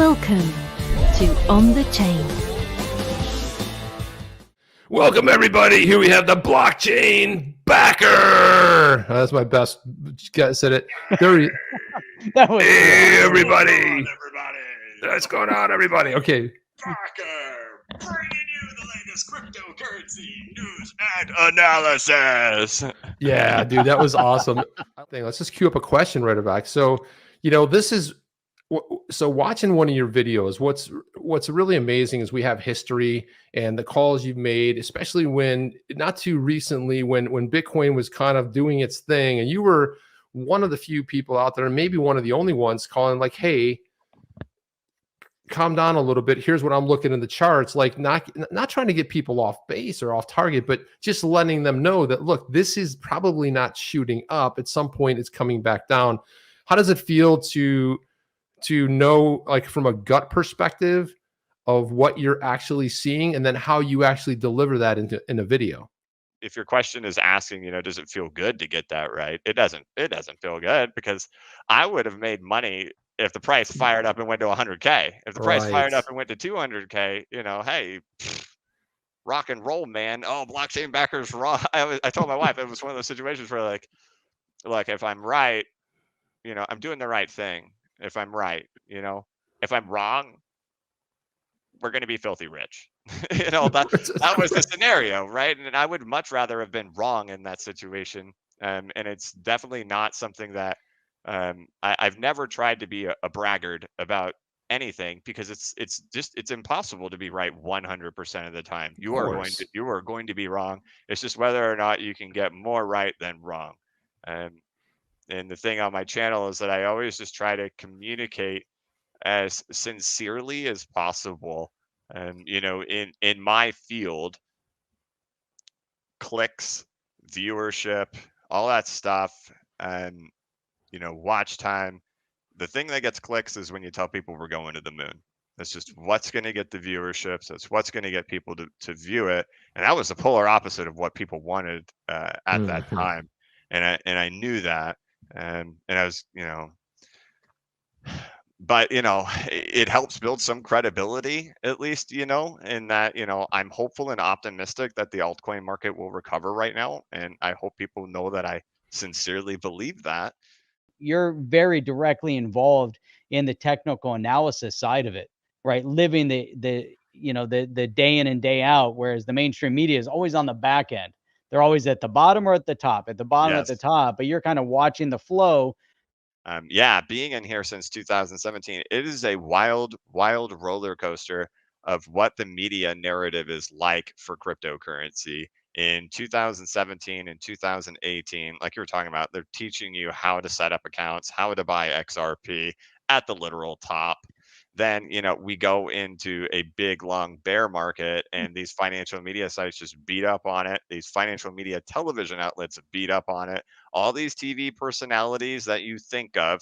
Welcome to On the Chain. Welcome, everybody. Here we have the blockchain backer. That's my best. Said it. There That was hey, everybody. What's going on, everybody? Okay. Backer, bringing you the latest cryptocurrency news and analysis. Yeah, dude, that was awesome. Let's just queue up a question right back. So, this is so watching one of your videos. What's really amazing is we have history and the calls you've made, especially when not too recently when Bitcoin was kind of doing its thing, and you were one of the few people out there, and maybe one of the only ones calling like, "Hey, calm down a little bit. Here's what I'm looking in the charts." Like not trying to get people off base or off target, but just letting them know that, look, this is probably not shooting up. At some point, it's coming back down. How does it feel to know, like, from a gut perspective of what you're actually seeing, and then how you actually deliver that in a video? If your question is asking, does it feel good to get that right? It doesn't feel good, because I would have made money if the price fired up and went to 100K. If the price fired up and went to 200K, hey, rock and roll, man. Oh, blockchain backers wrong. I told my wife, it was one of those situations where like if I'm right, I'm doing the right thing. If I'm right, if I'm wrong, we're going to be filthy rich. That was the scenario, right? And I would much rather have been wrong in that situation. And it's definitely not something that I've never tried to be a braggart about anything, because it's impossible to be right 100% of the time. You are going to be wrong. It's just whether or not you can get more right than wrong. And the thing on my channel is that I always just try to communicate as sincerely as possible. In my field, clicks, viewership, all that stuff, and watch time. The thing that gets clicks is when you tell people we're going to the moon. That's just what's going to get the viewerships. That's what's going to get people to view it. And that was the polar opposite of what people wanted at that time. And I knew that. And I was, but it helps build some credibility, at least, in that, I'm hopeful and optimistic that the altcoin market will recover right now. And I hope people know that I sincerely believe that. You're very directly involved in the technical analysis side of it, right? Living the day in and day out, whereas the mainstream media is always on the back end. They're always at the bottom or at the top, at the bottom, Yes. at the top, but you're kind of watching the flow. Being in here since 2017, it is a wild roller coaster of what the media narrative is like for cryptocurrency. In 2017 and 2018, like you were talking about, they're teaching you how to set up accounts, how to buy XRP at the literal top. Then, we go into a big, long bear market, and these financial media sites just beat up on it. These financial media television outlets beat up on it. All these TV personalities that you think of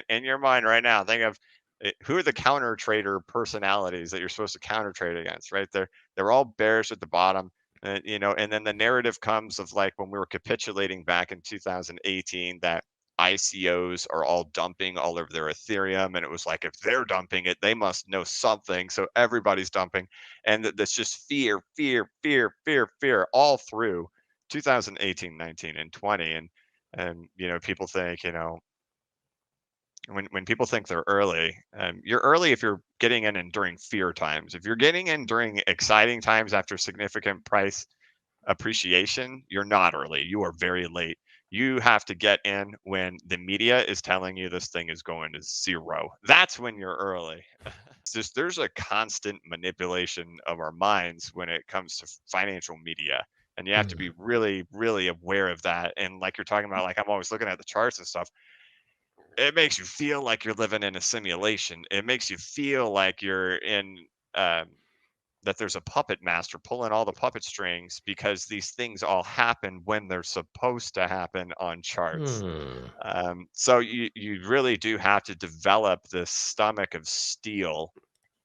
in your mind right now, think of who are the counter trader personalities that you're supposed to counter trade against, right? They're all bearish at the bottom. And then the narrative comes of, like, when we were capitulating back in 2018, that ICOs are all dumping all of their Ethereum. And it was like, if they're dumping it, they must know something. So everybody's dumping. And that's just fear all through 2018, 19, and 20. And people think, when people think they're early, you're early if you're getting in during fear times. If you're getting in during exciting times after significant price appreciation, you're not early. You are very late. You have to get in when the media is telling you this thing is going to zero. That's when you're early. It's just, there's a constant manipulation of our minds when it comes to financial media. And you have to be really, really aware of that. And like you're talking about, like, I'm always looking at the charts and stuff. It makes you feel like you're living in a simulation. It makes you feel like you're in that there's a puppet master pulling all the puppet strings, because these things all happen when they're supposed to happen on charts. So you really do have to develop this stomach of steel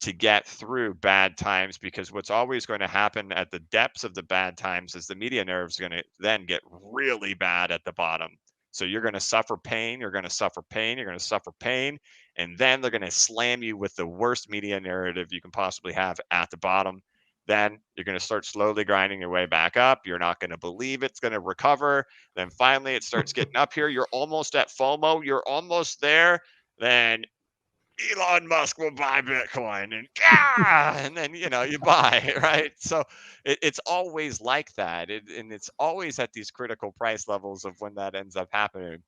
to get through bad times, because what's always going to happen at the depths of the bad times is the media nerve is going to then get really bad at the bottom. So you're going to suffer pain, you're going to suffer pain, you're going to suffer pain, and then they're going to slam you with the worst media narrative you can possibly have at the bottom. Then you're going to start slowly grinding your way back up. You're not going to believe it's going to recover. Then finally it starts getting up here. You're almost at FOMO. You're almost there. Then Elon Musk will buy Bitcoin, and then you buy, right? So it's always like that, and it's always at these critical price levels of when that ends up happening.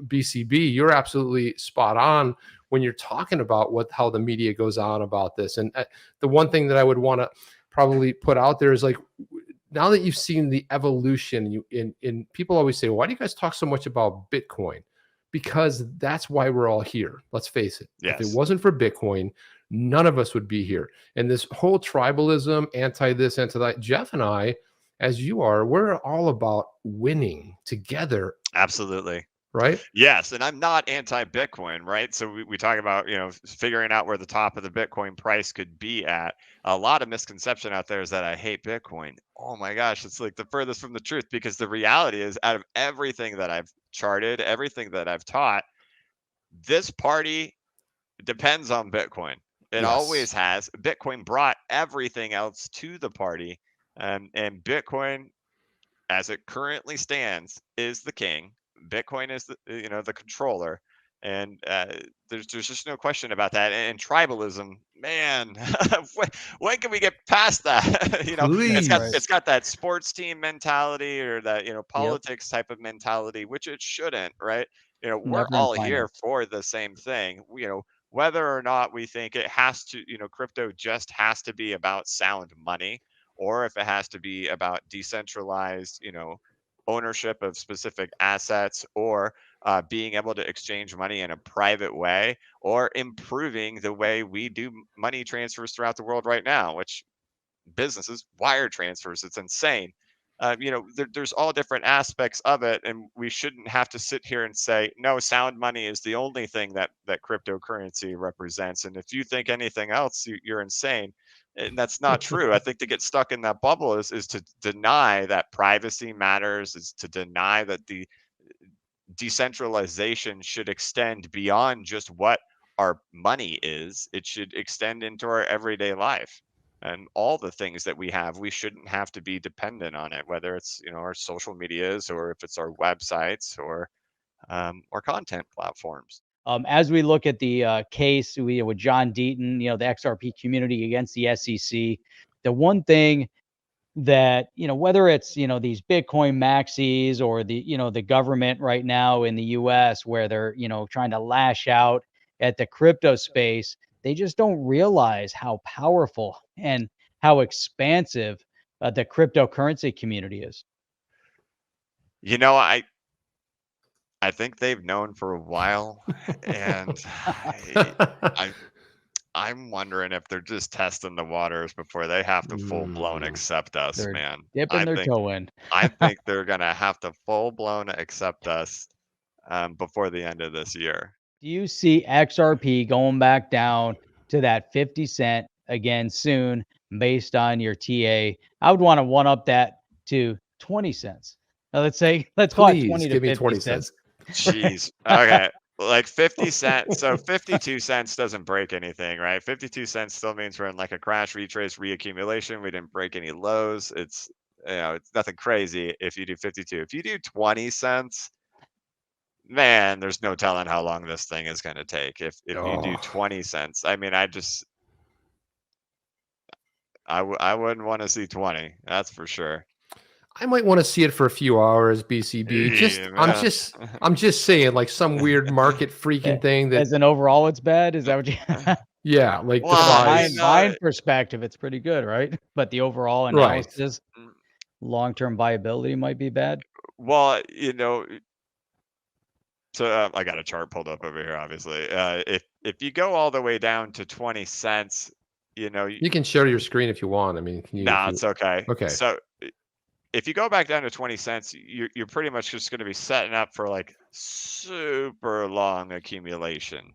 BCB, you're absolutely spot on when you're talking about how the media goes on about this. And the one thing that I would want to probably put out there is like, now that you've seen the evolution, and people always say, why do you guys talk so much about Bitcoin? Because that's why we're all here. Let's face it. Yes. If it wasn't for Bitcoin, none of us would be here. And this whole tribalism, anti this, anti that, Jeff and I, as you are, we're all about winning together. Absolutely. Right? Yes. And I'm not anti-Bitcoin, right? So we talk about, figuring out where the top of the Bitcoin price could be at. A lot of misconception out there is that I hate Bitcoin. Oh my gosh, it's like the furthest from the truth, because the reality is, out of everything that I've charted, everything that I've taught, this party depends on Bitcoin. It Yes. always has. Bitcoin brought everything else to the party. And Bitcoin, as it currently stands, is the king. Bitcoin is the controller, and there's just no question about that. And tribalism, man, when can we get past that? Please. It's got that sports team mentality, or that politics type of mentality, which it shouldn't, right? We're Never in all here finance. for the same thing. Whether or not we think it has to, crypto just has to be about sound money, or if it has to be about decentralized, ownership of specific assets, or being able to exchange money in a private way, or improving the way we do money transfers throughout the world right now, which businesses wire transfers. It's insane. There's all different aspects of it, and we shouldn't have to sit here and say, no, sound money is the only thing that cryptocurrency represents. And if you think anything else, you're insane. And that's not true. I think to get stuck in that bubble is to deny that privacy matters, is to deny that the decentralization should extend beyond just what our money is. It should extend into our everyday life. And all the things that we have, we shouldn't have to be dependent on it, whether it's our social medias, or if it's our websites, or content platforms. As we look at the case with John Deaton, the XRP community against the SEC, the one thing that, whether it's, these Bitcoin maxis, or the government right now in the US, where they're, trying to lash out at the crypto space, they just don't realize how powerful and how expansive the cryptocurrency community is. I think they've known for a while, and I'm wondering if they're just testing the waters before they have to full blown accept us, They're man. dipping their toe in. I think they're gonna have to full blown accept us before the end of this year. Do you see XRP going back down to that 50 cent again soon, based on your TA? I would want to one up that to 20 cents. Now, let's call it 20 to give me 50 20 cents. Jeez. Okay. Like 50 cents. So 52 cents doesn't break anything, right? 52 cents still means we're in like a crash, retrace, reaccumulation. We didn't break any lows. It's nothing crazy if you do 52. If you do 20 cents, man, there's no telling how long this thing is going to take. If you do 20 cents, I mean, I wouldn't want to see 20. That's for sure. I might want to see it for a few hours, BCB. I'm just saying, like some weird market freaking thing that, as an overall, it's bad. Is that what you? Yeah, like the buying perspective, it's pretty good, right? But the overall analysis, long-term viability might be bad. Well, so I got a chart pulled up over here. Obviously, if you go all the way down to 20 cents, you can share your screen if you want. I mean, can you? Nah, it's okay. Okay. So if you go back down to 20 cents, you're pretty much just going to be setting up for like super long accumulation.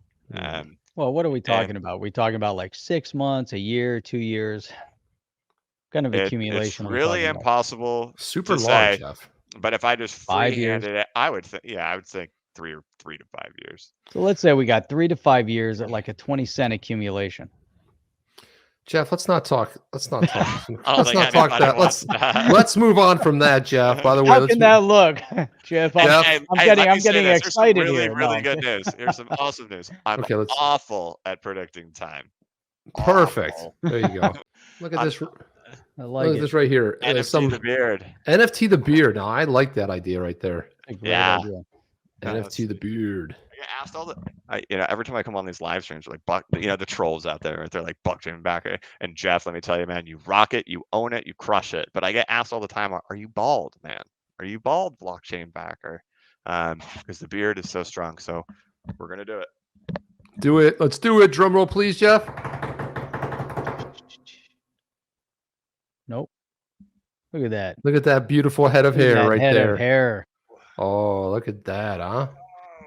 Well, what are we talking about? We talking about like 6 months, a year, 2 years? What kind of accumulation? It's really impossible super to long, say. Jeff. But if I just 5 years. free-handed it, I would think, yeah, I would think 3 to 5 years. So let's say we got 3 to 5 years at like a 20-cent accumulation. Jeff, let's not talk. Let's not talk. I don't Let's think not talk anybody that. wants that. Let's move on from that, Jeff. By the way, How let's can that look, Jeff? Jeff- Hey, I'm hey, getting let me say getting this. Here's some excited really, here. really No. good news. Here's some awesome news. I'm Okay, let's- awful at predicting time. perfect. Awful. There you go. Look at this. I Look like at it. this right here. NFT the beard. NFT the beard. Now I like that idea right there. A great Yeah. idea. NFT the beard. I get asked all the, every time I come on these live streams, like the trolls out there, they're like blockchain backer. And Jeff, let me tell you, man, you rock it, you own it, you crush it. But I get asked all the time, are you bald, man? Are you bald, blockchain backer? Because the beard is so strong. So we're gonna do it. Do it. Let's do it. Drum roll, please, Jeff. Nope. Look at that. Look at that beautiful head of Look at hair that right head there. of hair. Oh, look at that, huh?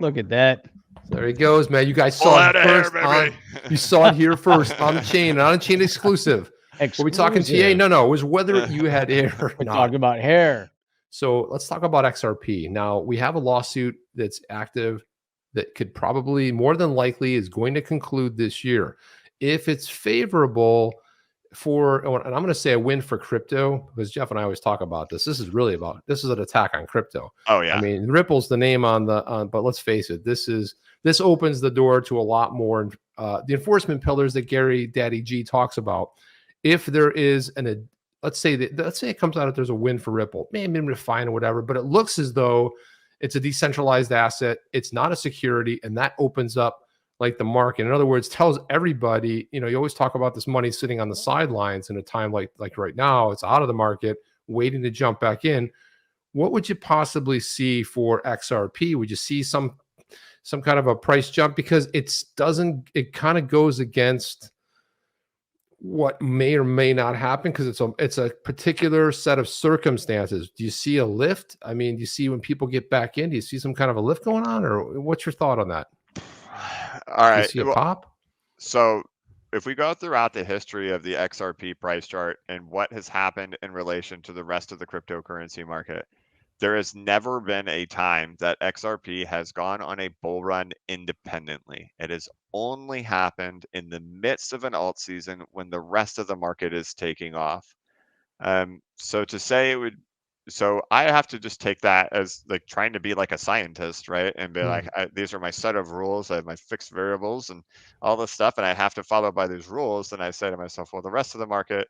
Look at that. There he goes, man. You guys Full saw head it of hair, first. baby. You saw it here first on the chain, not on chain exclusive. Were we talking TA? Exclusive. No. It was whether you had hair or We're not. talking about hair. So let's talk about XRP. Now, we have a lawsuit that's active that could probably, more than likely, is going to conclude this year. If it's favorable for, and I'm going to say a win for crypto, because Jeff and I always talk about this. This is an attack on crypto. Oh yeah. I mean, Ripple's the name on but let's face it, this opens the door to a lot more. The enforcement pillars that Gary Daddy G talks about. If there is let's say it comes out that there's a win for Ripple, maybe refine or whatever, but it looks as though it's a decentralized asset. It's not a security, and that opens up like the market. In other words, tells everybody, you always talk about this money sitting on the sidelines in a time like right now, it's out of the market, waiting to jump back in. What would you possibly see for XRP? Would you see some kind of a price jump? Because it kind of goes against what may or may not happen, because it's a particular set of circumstances. Do you see a lift? I mean, do you see when people get back in, do you see some kind of a lift going on, or what's your thought on that? All right. Do you see a pop? So if we go throughout the history of the XRP price chart and what has happened in relation to the rest of the cryptocurrency market, there has never been a time that XRP has gone on a bull run independently. It has only happened in the midst of an alt season when the rest of the market is taking off. So to say it would, so I have to just take that as like trying to be like a scientist, right? And be like, these are my set of rules. I have my fixed variables and all this stuff, and I have to follow by these rules. And I say to myself, well, the rest of the market,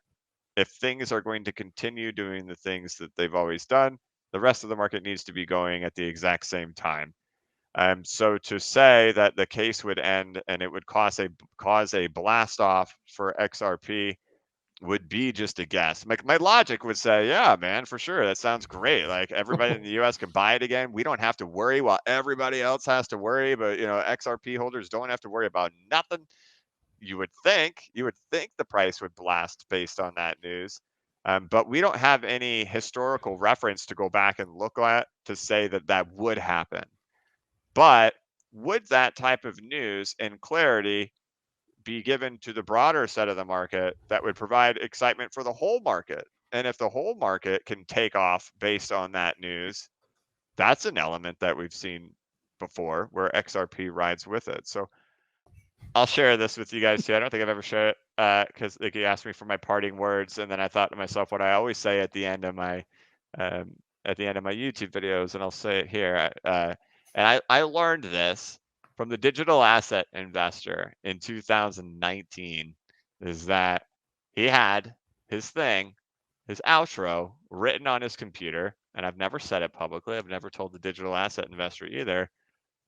if things are going to continue doing the things that they've always done, the rest of the market needs to be going at the exact same time. So to say that the case would end and it would cause a blast off for XRP would be just a guess. My logic would say, yeah, man, for sure. That sounds great. Like everybody in the US can buy it again. We don't have to worry while everybody else has to worry. But XRP holders don't have to worry about nothing. You would think the price would blast based on that news. But we don't have any historical reference to go back and look at to say that would happen. But would that type of news and clarity be given to the broader set of the market that would provide excitement for the whole market? And if the whole market can take off based on that news, that's an element that we've seen before where XRP rides with it. So I'll share this with you guys too. I don't think I've ever shared it because like you asked me for my parting words, and then I thought to myself what I always say at the end of my YouTube videos, and I'll say it here. And I learned this from the digital asset investor in 2019, is that he had his outro written on his computer, and I've never said it publicly. I've never told the digital asset investor either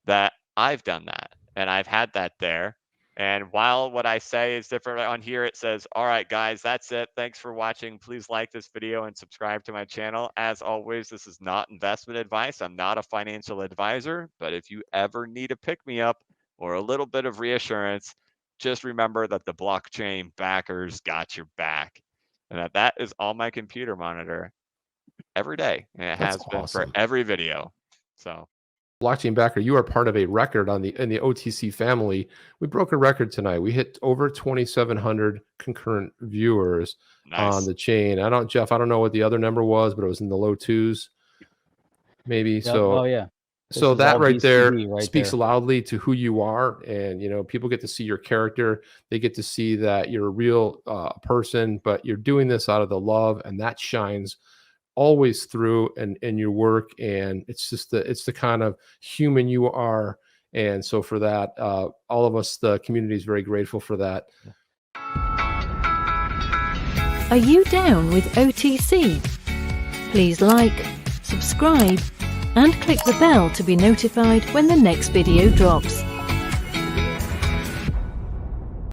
that I've done that, and I've had that there. And while what I say is different on here, it says, all right, guys, that's it. Thanks for watching. Please like this video and subscribe to my channel. As always, this is not investment advice. I'm not a financial advisor, but if you ever need a pick-me-up or a little bit of reassurance, just remember that the blockchain backers got your back, and that is on my computer monitor every day. And it has been for every video. So Blockchain backer, you are part of a record in the OTC family. We broke a record tonight. We hit over 2,700 concurrent viewers on the chain. Jeff, I don't know what the other number was, but it was in the low twos. maybe. Yep. So Oh yeah. This so is that all right there BCD right speaks there. loudly to who you are, and people get to see your character. They get to see that you're a real person, but you're doing this out of the love, and that shines always through in your work. And it's just it's the kind of human you are. And so for that, all of us, the community, is very grateful for that. Are you down with OTC? Please like, subscribe, and click the bell to be notified when the next video drops.